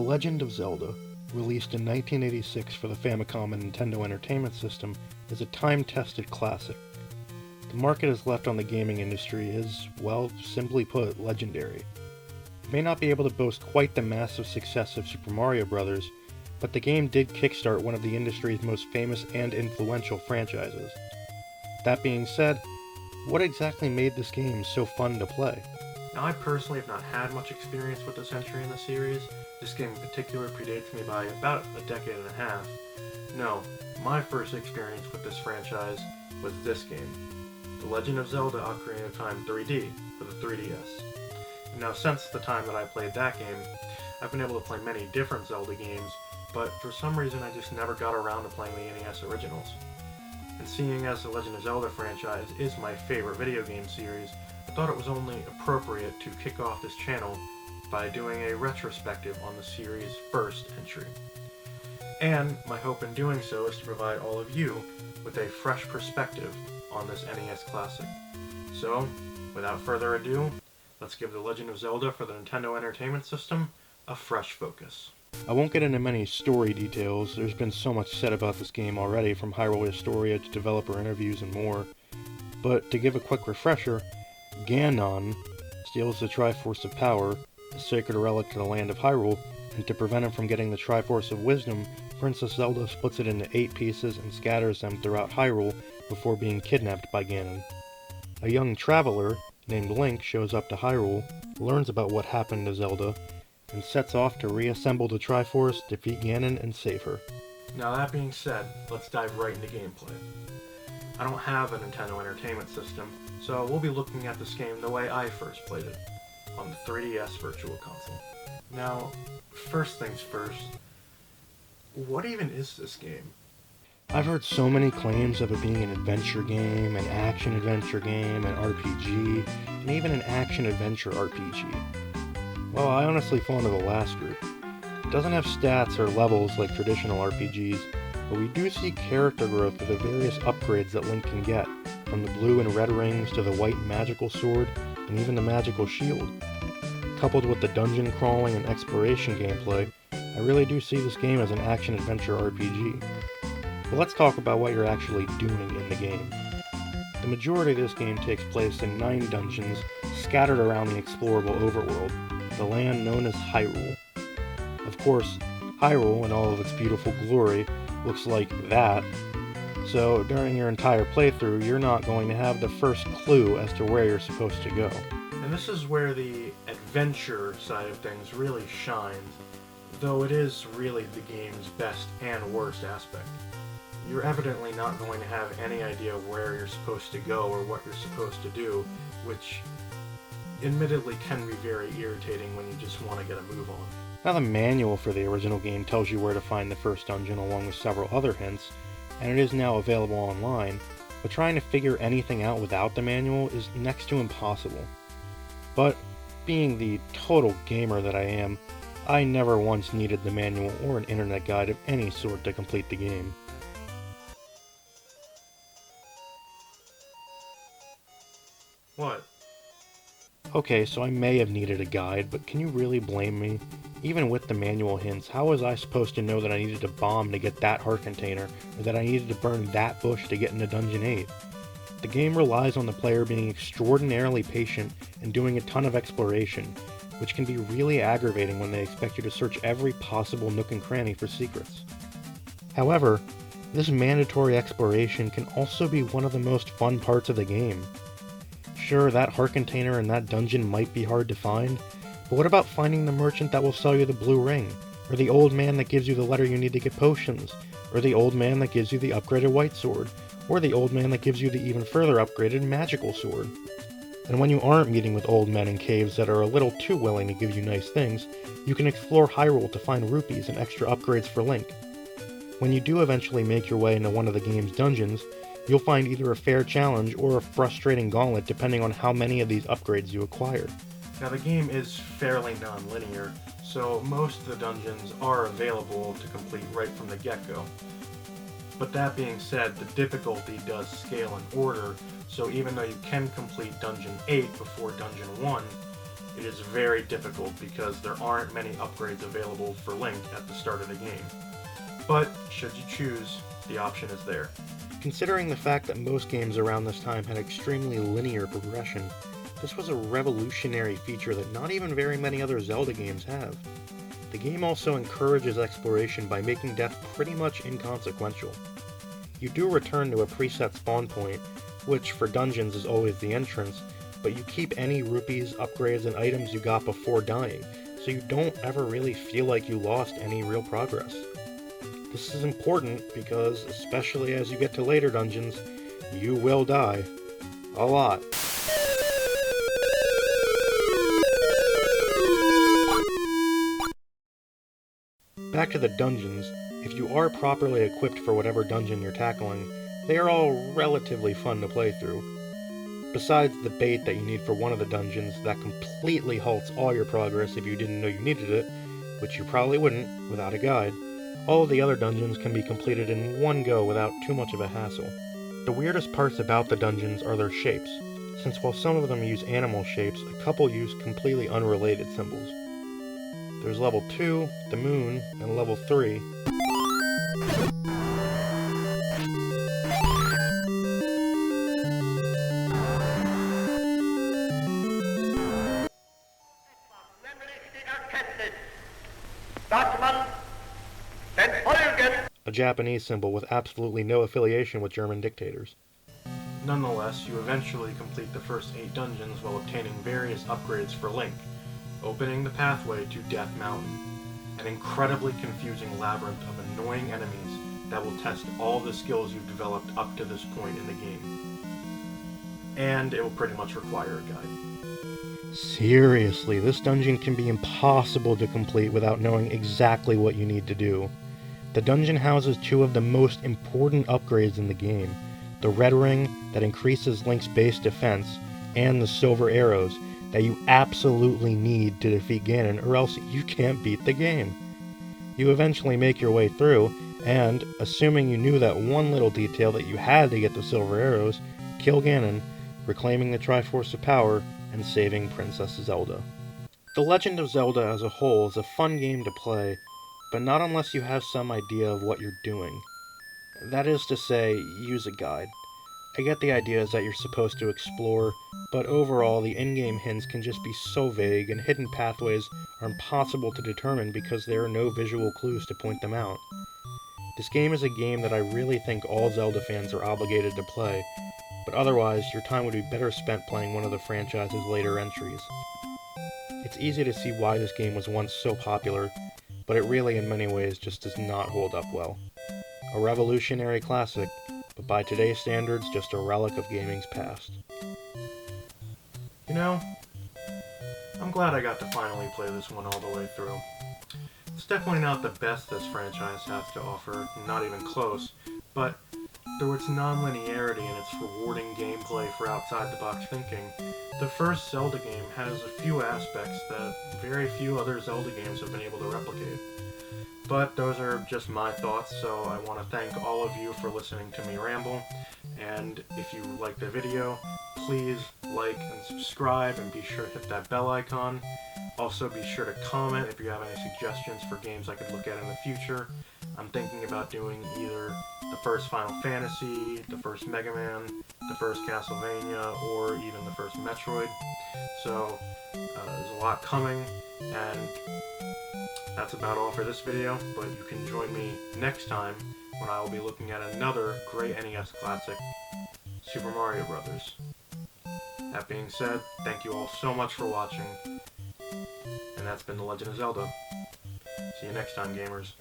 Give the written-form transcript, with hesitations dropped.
Legend of Zelda, released in 1986 for the Famicom and Nintendo Entertainment System, is a time-tested classic. The mark it has left on the gaming industry is, well, simply put, legendary. It may not be able to boast quite the massive success of Super Mario Bros., but the game did kickstart one of the industry's most famous and influential franchises. That being said, what exactly made this game so fun to play? Now, I personally have not had much experience with this entry in the series. This game in particular predates me by about a decade and a half. No, my first experience with this franchise was this game, The Legend of Zelda: Ocarina of Time 3D for the 3DS. Now, since the time that I played that game, I've been able to play many different Zelda games, but for some reason I just never got around to playing the NES originals. And seeing as the Legend of Zelda franchise is my favorite video game series, I thought it was only appropriate to kick off this channel by doing a retrospective on the series' first entry. And my hope in doing so is to provide all of you with a fresh perspective on this NES classic. So, without further ado, let's give The Legend of Zelda for the Nintendo Entertainment System a fresh focus. I won't get into many story details, there's been so much said about this game already, from Hyrule Historia to developer interviews and more, but to give a quick refresher, Ganon steals the Triforce of Power, a sacred relic to the land of Hyrule, and to prevent him from getting the Triforce of Wisdom, Princess Zelda splits it into 8 pieces and scatters them throughout Hyrule before being kidnapped by Ganon. A young traveler named Link shows up to Hyrule, learns about what happened to Zelda, and sets off to reassemble the Triforce, defeat Ganon, and save her. Now, that being said, let's dive right into gameplay. I don't have a Nintendo Entertainment System, so we'll be looking at this game the way I first played it, on the 3DS Virtual Console. Now, first things first, what even is this game? I've heard so many claims of it being an adventure game, an action-adventure game, an RPG, and even an action-adventure RPG. Well, I honestly fall into the last group. It doesn't have stats or levels like traditional RPGs, but we do see character growth with the various upgrades that Link can get, from the blue and red rings to the white magical sword, and even the magical shield. Coupled with the dungeon crawling and exploration gameplay, I really do see this game as an action-adventure RPG. But let's talk about what you're actually doing in the game. The majority of this game takes place in 9 dungeons scattered around the explorable overworld, the land known as Hyrule. Of course, Hyrule in all of its beautiful glory looks like that, so during your entire playthrough you're not going to have the first clue as to where you're supposed to go. And this is where the adventure side of things really shines, though it is really the game's best and worst aspect. You're evidently not going to have any idea where you're supposed to go or what you're supposed to do, which admittedly can be very irritating when you just want to get a move on. Now, the manual for the original game tells you where to find the first dungeon along with several other hints, and it is now available online, but trying to figure anything out without the manual is next to impossible. But, being the total gamer that I am, I never once needed the manual or an internet guide of any sort to complete the game. What? Okay, so I may have needed a guide, but can you really blame me? Even with the manual hints, how was I supposed to know that I needed a bomb to get that heart container, or that I needed to burn that bush to get into Dungeon 8? The game relies on the player being extraordinarily patient and doing a ton of exploration, which can be really aggravating when they expect you to search every possible nook and cranny for secrets. However, this mandatory exploration can also be one of the most fun parts of the game. Sure, that heart container in that dungeon might be hard to find, but what about finding the merchant that will sell you the blue ring, or the old man that gives you the letter you need to get potions, or the old man that gives you the upgraded white sword, or the old man that gives you the even further upgraded magical sword? And when you aren't meeting with old men in caves that are a little too willing to give you nice things, you can explore Hyrule to find rupees and extra upgrades for Link. When you do eventually make your way into one of the game's dungeons, you'll find either a fair challenge or a frustrating gauntlet depending on how many of these upgrades you acquire. Now, the game is fairly non-linear, so most of the dungeons are available to complete right from the get-go. But that being said, the difficulty does scale in order, so even though you can complete Dungeon 8 before Dungeon 1, it is very difficult because there aren't many upgrades available for Link at the start of the game. But should you choose, the option is there. Considering the fact that most games around this time had extremely linear progression, this was a revolutionary feature that not even very many other Zelda games have. The game also encourages exploration by making death pretty much inconsequential. You do return to a preset spawn point, which for dungeons is always the entrance, but you keep any rupees, upgrades, and items you got before dying, so you don't ever really feel like you lost any real progress. This is important because, especially as you get to later dungeons, you will die. A lot. Back to the dungeons, if you are properly equipped for whatever dungeon you're tackling, they are all relatively fun to play through. Besides the bait that you need for one of the dungeons that completely halts all your progress if you didn't know you needed it, which you probably wouldn't without a guide, all of the other dungeons can be completed in one go without too much of a hassle. The weirdest parts about the dungeons are their shapes, since while some of them use animal shapes, a couple use completely unrelated symbols. There's level 2, the moon, and level 3. A Japanese symbol with absolutely no affiliation with German dictators. Nonetheless, you eventually complete the first 8 dungeons while obtaining various upgrades for Link, opening the pathway to Death Mountain, an incredibly confusing labyrinth of annoying enemies that will test all the skills you've developed up to this point in the game. And it will pretty much require a guide. Seriously, this dungeon can be impossible to complete without knowing exactly what you need to do. The dungeon houses 2 of the most important upgrades in the game, the Red Ring that increases Link's base defense, and the Silver Arrows that you absolutely need to defeat Ganon, or else you can't beat the game. You eventually make your way through, and, assuming you knew that one little detail that you had to get the Silver Arrows, kill Ganon, reclaiming the Triforce of Power, and saving Princess Zelda. The Legend of Zelda as a whole is a fun game to play, but not unless you have some idea of what you're doing. That is to say, use a guide. I get the idea is that you're supposed to explore, but overall the in-game hints can just be so vague and hidden pathways are impossible to determine because there are no visual clues to point them out. This game is a game that I really think all Zelda fans are obligated to play, but otherwise your time would be better spent playing one of the franchise's later entries. It's easy to see why this game was once so popular, but it really in many ways just does not hold up well. A revolutionary classic, but by today's standards, just a relic of gaming's past. You know, I'm glad I got to finally play this one all the way through. It's definitely not the best this franchise has to offer, not even close, but through its non-linearity and its rewarding gameplay for outside-the-box thinking, the first Zelda game has a few aspects that very few other Zelda games have been able to replicate. But those are just my thoughts, so I want to thank all of you for listening to me ramble, and if you like the video, please like and subscribe and be sure to hit that bell icon. Also be sure to comment if you have any suggestions for games I could look at in the future. I'm thinking about doing either the first Final Fantasy, the first Mega Man, the first Castlevania, or even the first Metroid. So there's a lot coming, and that's about all for this video, but you can join me next time when I will be looking at another great NES classic, Super Mario Bros. That being said, thank you all so much for watching, and that's been The Legend of Zelda. See you next time, gamers.